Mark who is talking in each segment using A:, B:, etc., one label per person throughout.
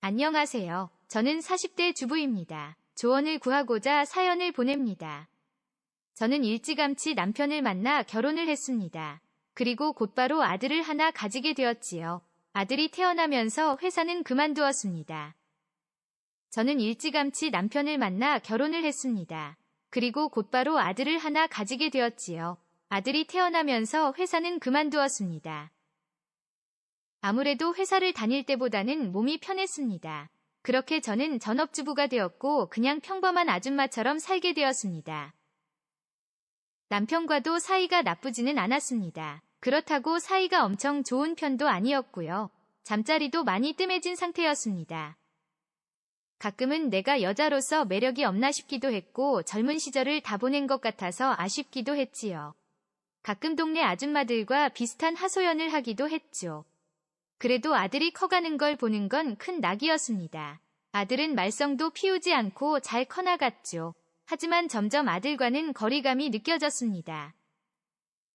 A: 안녕하세요. 저는 40대 주부입니다. 조언을 구하고자 사연을 보냅니다. 저는 일찌감치 남편을 만나 결혼을 했습니다. 그리고 곧바로 아들을 하나 가지게 되었지요. 아들이 태어나면서 회사는 그만두었습니다. 저는 일찌감치 남편을 만나 결혼을 했습니다. 그리고 곧바로 아들을 하나 가지게 되었지요. 아들이 태어나면서 회사는 그만두었습니다. 아무래도 회사를 다닐 때보다는 몸이 편했습니다. 그렇게 저는 전업주부가 되었고 그냥 평범한 아줌마처럼 살게 되었습니다. 남편과도 사이가 나쁘지는 않았습니다. 그렇다고 사이가 엄청 좋은 편도 아니었고요. 잠자리도 많이 뜸해진 상태였습니다. 가끔은 내가 여자로서 매력이 없나 싶기도 했고 젊은 시절을 다 보낸 것 같아서 아쉽기도 했지요. 가끔 동네 아줌마들과 비슷한 하소연을 하기도 했죠. 그래도 아들이 커가는 걸 보는 건 큰 낙이었습니다. 아들은 말썽도 피우지 않고 잘 커나갔죠. 하지만 점점 아들과는 거리감이 느껴졌습니다.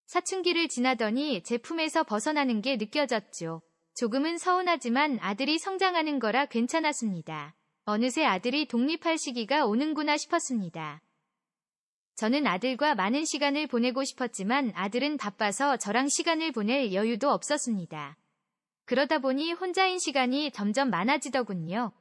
A: 사춘기를 지나더니 제 품에서 벗어나는 게 느껴졌죠. 조금은 서운하지만 아들이 성장하는 거라 괜찮았습니다. 어느새 아들이 독립할 시기가 오는구나 싶었습니다. 저는 아들과 많은 시간을 보내고 싶었지만 아들은 바빠서 저랑 시간을 보낼 여유도 없었습니다. 그러다 보니 혼자인 시간이 점점 많아지더군요.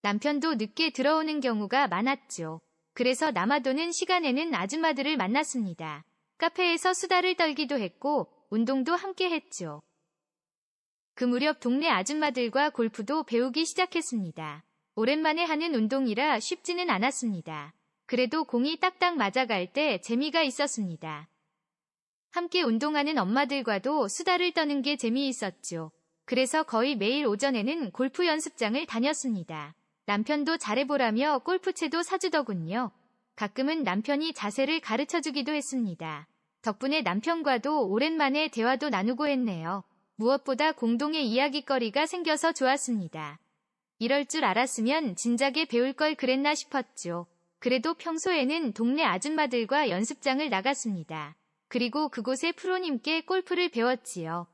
A: 남편도 늦게 들어오는 경우가 많았죠. 그래서 남아도는 시간에는 아줌마들을 만났습니다. 카페에서 수다를 떨기도 했고 운동도 함께 했죠. 그 무렵 동네 아줌마들과 골프도 배우기 시작했습니다. 오랜만에 하는 운동이라 쉽지는 않았습니다. 그래도 공이 딱딱 맞아갈 때 재미가 있었습니다. 함께 운동하는 엄마들과도 수다를 떠는 게 재미있었죠. 그래서 거의 매일 오전에는 골프 연습장을 다녔습니다. 남편도 잘해보라며 골프채도 사주더군요. 가끔은 남편이 자세를 가르쳐주기도 했습니다. 덕분에 남편과도 오랜만에 대화도 나누고 했네요. 무엇보다 공동의 이야깃거리가 생겨서 좋았습니다. 이럴 줄 알았으면 진작에 배울 걸 그랬나 싶었죠. 그래도 평소에는 동네 아줌마들과 연습장을 나갔습니다. 그리고 그곳의 프로님께 골프를 배웠지요.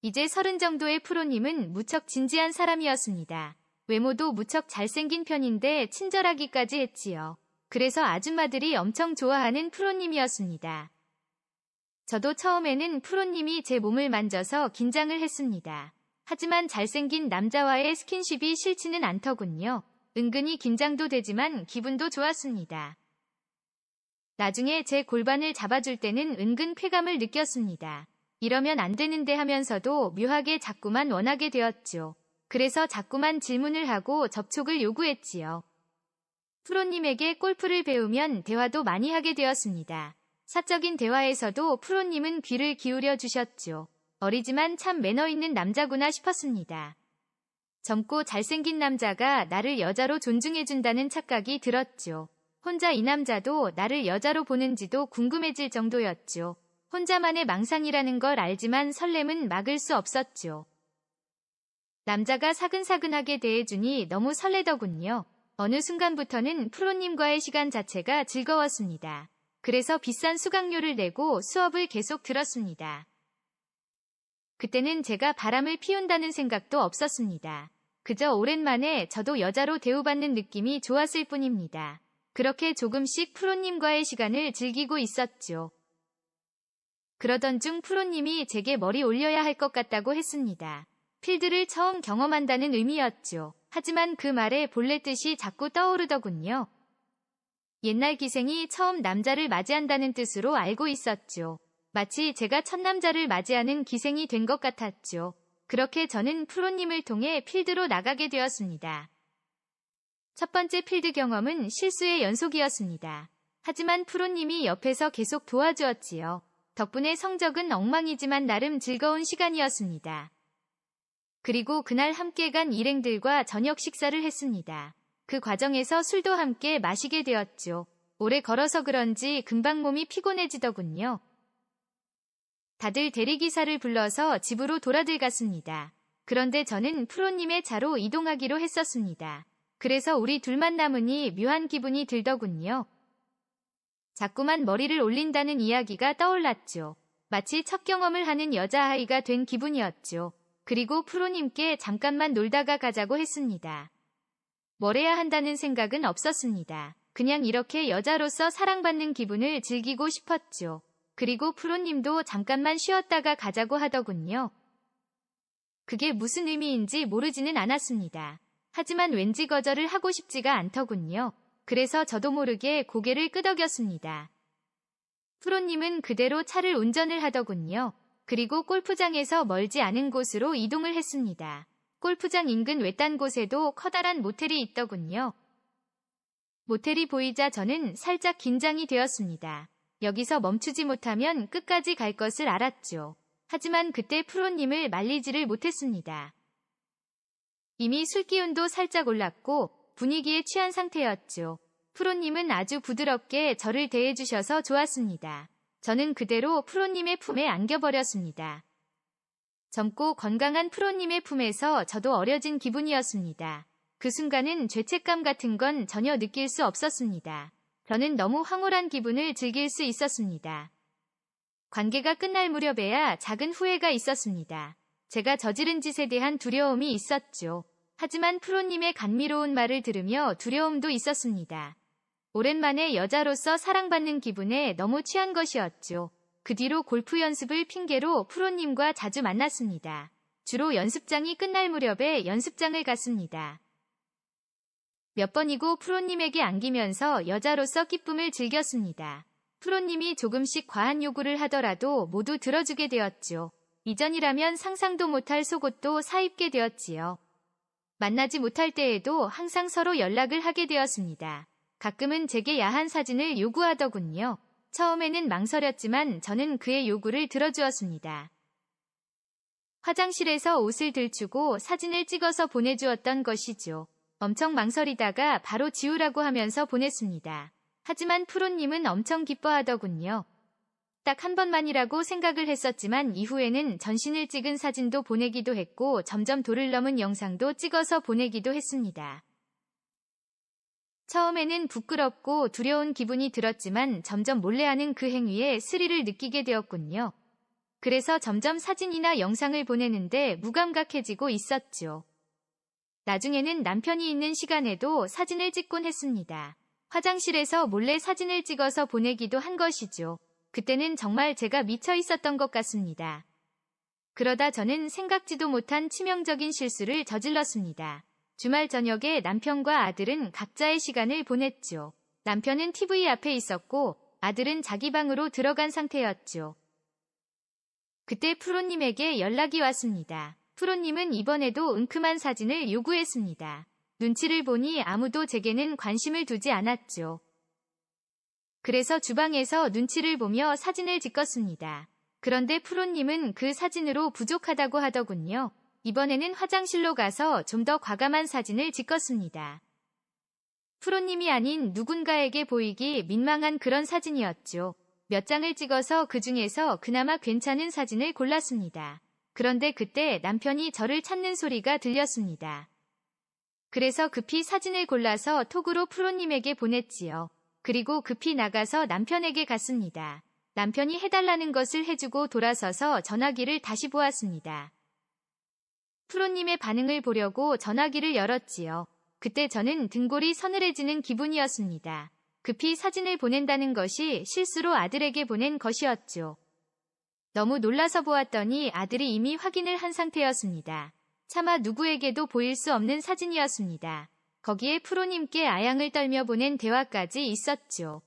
A: 이제 30 정도의 프로님은 무척 진지한 사람이었습니다. 외모도 무척 잘생긴 편인데 친절하기까지 했지요. 그래서 아줌마들이 엄청 좋아하는 프로님이었습니다. 저도 처음에는 프로님이 제 몸을 만져서 긴장을 했습니다. 하지만 잘생긴 남자와의 스킨십이 싫지는 않더군요. 은근히 긴장도 되지만 기분도 좋았습니다. 나중에 제 골반을 잡아줄 때는 은근 쾌감을 느꼈습니다. 이러면 안 되는데 하면서도 묘하게 자꾸만 원하게 되었죠. 그래서 자꾸만 질문을 하고 접촉을 요구했지요. 프로님에게 골프를 배우면 대화도 많이 하게 되었습니다. 사적인 대화에서도 프로님은 귀를 기울여 주셨죠. 어리지만 참 매너 있는 남자구나 싶었습니다. 젊고 잘생긴 남자가 나를 여자로 존중해준다는 착각이 들었죠. 혼자 이 남자도 나를 여자로 보는지도 궁금해질 정도였죠. 혼자만의 망상이라는 걸 알지만 설렘은 막을 수 없었죠. 남자가 사근사근하게 대해주니 너무 설레더군요. 어느 순간부터는 프로님과의 시간 자체가 즐거웠습니다. 그래서 비싼 수강료를 내고 수업을 계속 들었습니다. 그때는 제가 바람을 피운다는 생각도 없었습니다. 그저 오랜만에 저도 여자로 대우받는 느낌이 좋았을 뿐입니다. 그렇게 조금씩 프로님과의 시간을 즐기고 있었죠. 그러던 중 프로님이 제게 머리 올려야 할 것 같다고 했습니다. 필드를 처음 경험한다는 의미였죠. 하지만 그 말에 본래 뜻이 자꾸 떠오르더군요. 옛날 기생이 처음 남자를 맞이한다는 뜻으로 알고 있었죠. 마치 제가 첫 남자를 맞이하는 기생이 된 것 같았죠. 그렇게 저는 프로님을 통해 필드로 나가게 되었습니다. 첫 번째 필드 경험은 실수의 연속이었습니다. 하지만 프로님이 옆에서 계속 도와주었지요. 덕분에 성적은 엉망이지만 나름 즐거운 시간이었습니다. 그리고 그날 함께 간 일행들과 저녁 식사를 했습니다. 그 과정에서 술도 함께 마시게 되었죠. 오래 걸어서 그런지 금방 몸이 피곤해지더군요. 다들 대리기사를 불러서 집으로 돌아들갔습니다. 그런데 저는 프로님의 차로 이동하기로 했었습니다. 그래서 우리 둘만 남으니 묘한 기분이 들더군요. 자꾸만 머리를 올린다는 이야기가 떠올랐죠. 마치 첫 경험을 하는 여자아이가 된 기분이었죠. 그리고 프로님께 잠깐만 놀다가 가자고 했습니다. 뭘 해야 한다는 생각은 없었습니다. 그냥 이렇게 여자로서 사랑받는 기분을 즐기고 싶었죠. 그리고 프로님도 잠깐만 쉬었다가 가자고 하더군요. 그게 무슨 의미인지 모르지는 않았습니다. 하지만 왠지 거절을 하고 싶지가 않더군요. 그래서 저도 모르게 고개를 끄덕였습니다. 프로님은 그대로 차를 운전을 하더군요. 그리고 골프장에서 멀지 않은 곳으로 이동을 했습니다. 골프장 인근 외딴 곳에도 커다란 모텔이 있더군요. 모텔이 보이자 저는 살짝 긴장이 되었습니다. 여기서 멈추지 못하면 끝까지 갈 것을 알았죠. 하지만 그때 프로님을 말리지를 못했습니다. 이미 술기운도 살짝 올랐고 분위기에 취한 상태였죠. 프로님은 아주 부드럽게 저를 대해주셔서 좋았습니다. 저는 그대로 프로님의 품에 안겨버렸습니다. 젊고 건강한 프로님의 품에서 저도 어려진 기분이었습니다. 그 순간은 죄책감 같은 건 전혀 느낄 수 없었습니다. 저는 너무 황홀한 기분을 즐길 수 있었습니다. 관계가 끝날 무렵에야 작은 후회가 있었습니다. 제가 저지른 짓에 대한 두려움이 있었죠. 하지만 프로님의 감미로운 말을 들으며 두려움도 있었습니다. 오랜만에 여자로서 사랑받는 기분에 너무 취한 것이었죠. 그 뒤로 골프 연습을 핑계로 프로님과 자주 만났습니다. 주로 연습장이 끝날 무렵에 연습장을 갔습니다. 몇 번이고 프로님에게 안기면서 여자로서 기쁨을 즐겼습니다. 프로님이 조금씩 과한 요구를 하더라도 모두 들어주게 되었죠. 이전이라면 상상도 못할 속옷도 사입게 되었지요. 만나지 못할 때에도 항상 서로 연락을 하게 되었습니다. 가끔은 제게 야한 사진을 요구하더군요. 처음에는 망설였지만 저는 그의 요구를 들어주었습니다. 화장실에서 옷을 들추고 사진을 찍어서 보내주었던 것이죠. 엄청 망설이다가 바로 지우라고 하면서 보냈습니다. 하지만 프로님은 엄청 기뻐하더군요. 딱 한 번만이라고 생각을 했었지만 이후에는 전신을 찍은 사진도 보내기도 했고 점점 도를 넘은 영상도 찍어서 보내기도 했습니다. 처음에는 부끄럽고 두려운 기분이 들었지만 점점 몰래하는 그 행위에 스릴을 느끼게 되었군요. 그래서 점점 사진이나 영상을 보내는데 무감각해지고 있었죠. 나중에는 남편이 있는 시간에도 사진을 찍곤 했습니다. 화장실에서 몰래 사진을 찍어서 보내기도 한 것이죠. 그때는 정말 제가 미쳐 있었던 것 같습니다. 그러다 저는 생각지도 못한 치명적인 실수를 저질렀습니다. 주말 저녁에 남편과 아들은 각자의 시간을 보냈죠. 남편은 TV 앞에 있었고 아들은 자기 방으로 들어간 상태였죠. 그때 프로님에게 연락이 왔습니다. 프로님은 이번에도 은큼한 사진을 요구했습니다. 눈치를 보니 아무도 제게는 관심을 두지 않았죠. 그래서 주방에서 눈치를 보며 사진을 찍었습니다. 그런데 프로님은 그 사진으로 부족하다고 하더군요. 이번에는 화장실로 가서 좀 더 과감한 사진을 찍었습니다. 프로님이 아닌 누군가에게 보이기 민망한 그런 사진이었죠. 몇 장을 찍어서 그 중에서 그나마 괜찮은 사진을 골랐습니다. 그런데 그때 남편이 저를 찾는 소리가 들렸습니다. 그래서 급히 사진을 골라서 톡으로 프로님에게 보냈지요. 그리고 급히 나가서 남편에게 갔습니다. 남편이 해달라는 것을 해주고 돌아서서 전화기를 다시 보았습니다. 프로님의 반응을 보려고 전화기를 열었지요. 그때 저는 등골이 서늘해지는 기분이었습니다. 급히 사진을 보낸다는 것이 실수로 아들에게 보낸 것이었죠. 너무 놀라서 보았더니 아들이 이미 확인을 한 상태였습니다. 차마 누구에게도 보일 수 없는 사진이었습니다. 거기에 프로님께 아양을 떨며 보낸 대화까지 있었죠.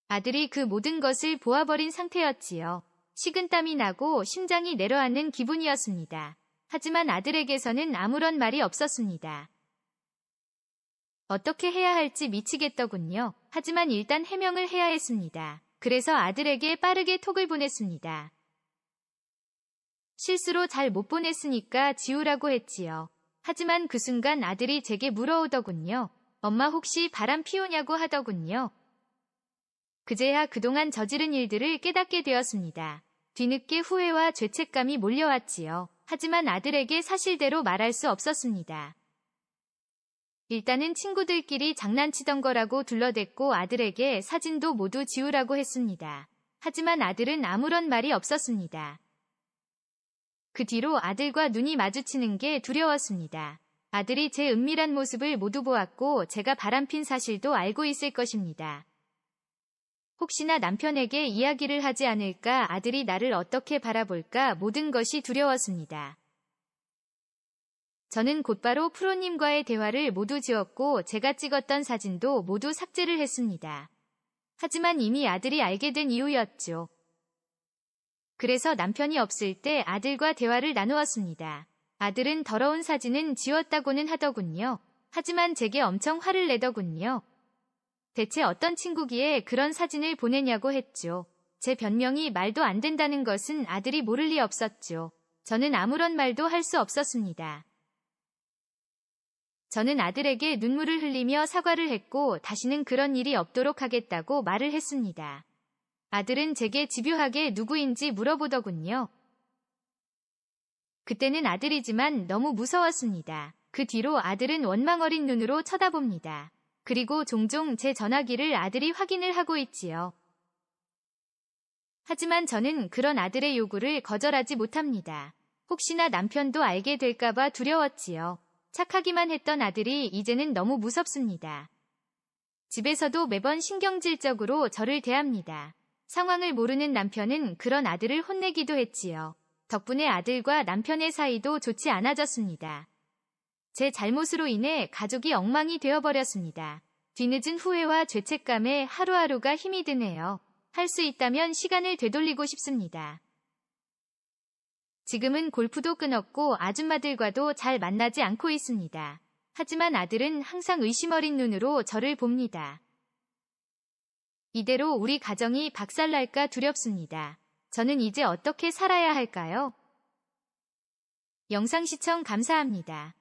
A: 아들이 그 모든 것을 보아버린 상태였지요. 식은땀이 나고 심장이 내려앉는 기분이었습니다. 하지만 아들에게서는 아무런 말이 없었습니다. 어떻게 해야 할지 미치겠더군요. 하지만 일단 해명을 해야 했습니다. 그래서 아들에게 빠르게 톡을 보냈습니다. 실수로 잘 못 보냈으니까 지우라고 했지요. 하지만 그 순간 아들이 제게 물어오더군요. 엄마 혹시 바람 피우냐고 하더군요. 그제야 그동안 저지른 일들을 깨닫게 되었습니다. 뒤늦게 후회와 죄책감이 몰려왔지요. 하지만 아들에게 사실대로 말할 수 없었습니다. 일단은 친구들끼리 장난치던 거라고 둘러댔고 아들에게 사진도 모두 지우라고 했습니다. 하지만 아들은 아무런 말이 없었습니다. 그 뒤로 아들과 눈이 마주치는 게 두려웠습니다. 아들이 제 은밀한 모습을 모두 보았고 제가 바람핀 사실도 알고 있을 것입니다. 혹시나 남편에게 이야기를 하지 않을까, 아들이 나를 어떻게 바라볼까, 모든 것이 두려웠습니다. 저는 곧바로 프로님과의 대화를 모두 지웠고 제가 찍었던 사진도 모두 삭제를 했습니다. 하지만 이미 아들이 알게 된 이유였죠. 그래서 남편이 없을 때 아들과 대화를 나누었습니다. 아들은 더러운 사진은 지웠다고는 하더군요. 하지만 제게 엄청 화를 내더군요. 대체 어떤 친구기에 그런 사진을 보내냐고 했죠. 제 변명이 말도 안 된다는 것은 아들이 모를 리 없었죠. 저는 아무런 말도 할 수 없었습니다. 저는 아들에게 눈물을 흘리며 사과를 했고 다시는 그런 일이 없도록 하겠다고 말을 했습니다. 아들은 제게 집요하게 누구인지 물어보더군요. 그때는 아들이지만 너무 무서웠습니다. 그 뒤로 아들은 원망 어린 눈으로 쳐다봅니다. 그리고 종종 제 전화기를 아들이 확인을 하고 있지요. 하지만 저는 그런 아들의 요구를 거절하지 못합니다. 혹시나 남편도 알게 될까봐 두려웠지요. 착하기만 했던 아들이 이제는 너무 무섭습니다. 집에서도 매번 신경질적으로 저를 대합니다. 상황을 모르는 남편은 그런 아들을 혼내기도 했지요. 덕분에 아들과 남편의 사이도 좋지 않아졌습니다. 제 잘못으로 인해 가족이 엉망이 되어버렸습니다. 뒤늦은 후회와 죄책감에 하루하루가 힘이 드네요. 할 수 있다면 시간을 되돌리고 싶습니다. 지금은 골프도 끊었고 아줌마들과도 잘 만나지 않고 있습니다. 하지만 아들은 항상 의심 어린 눈으로 저를 봅니다. 이대로 우리 가정이 박살날까 두렵습니다. 저는 이제 어떻게 살아야 할까요? 영상 시청 감사합니다.